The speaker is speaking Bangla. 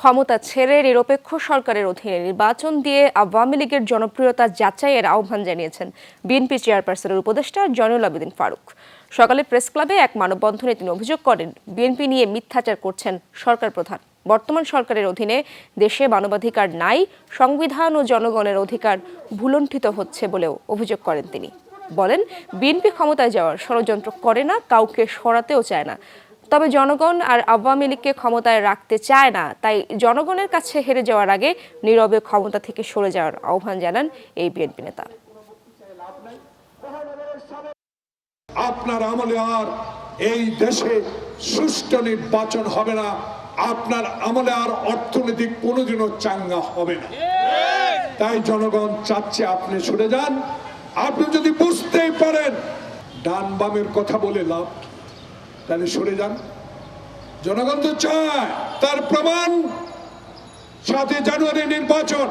ক্ষমতা ছেড়ে নিরপেক্ষ সরকারের অধীনে নির্বাচন দিয়ে আওয়ামী লীগের জনপ্রিয়তা যাচাইয়ের আহ্বান জানিয়েছেন বিএনপি চেয়ারপারসনের উপদেষ্টা জয়নুল আবেদিন ফারুক। সকালে প্রেস ক্লাবে এক মানববন্ধনে তিনি অভিযোগ করেন, বিএনপি নিয়ে মিথ্যাচার করছেন সরকার প্রধান। বর্তমান সরকারের অধীনে দেশে মানবাধিকার নাই, সংবিধান ও জনগণের অধিকার ভুলণ্ঠিত হচ্ছে বলেও অভিযোগ করেন তিনি। বলেন, বিএনপি ক্ষমতায় যাওয়ার ষড়যন্ত্র করে না, কাউকে সরাতেও চায় না। তবে জনগণ আর আওয়ামী লীগকে ক্ষমতায় রাখতে চায় না, তাই জনগণের কাছে হেরে যাওয়ার আগে নীরবে ক্ষমতা থেকে সরে যাওয়ার আহ্বান জানান এই বিএনপি নেতা। আপনার আমলে আর এই দেশে সুষ্ঠু নির্বাচন হবে না, আপনার আমলে আর অর্থনৈতিক কোনোদিনও চাঙ্গা হবে না। তাই জনগণ চাচ্ছে আপনি সরে যান। আপনি যদি বুঝতেই পারেন ডান বামের কথা বলে লাভ, তাহলে সরে যান। জনগণ তো চায়, তার প্রমাণ 7 জানুয়ারি নির্বাচন।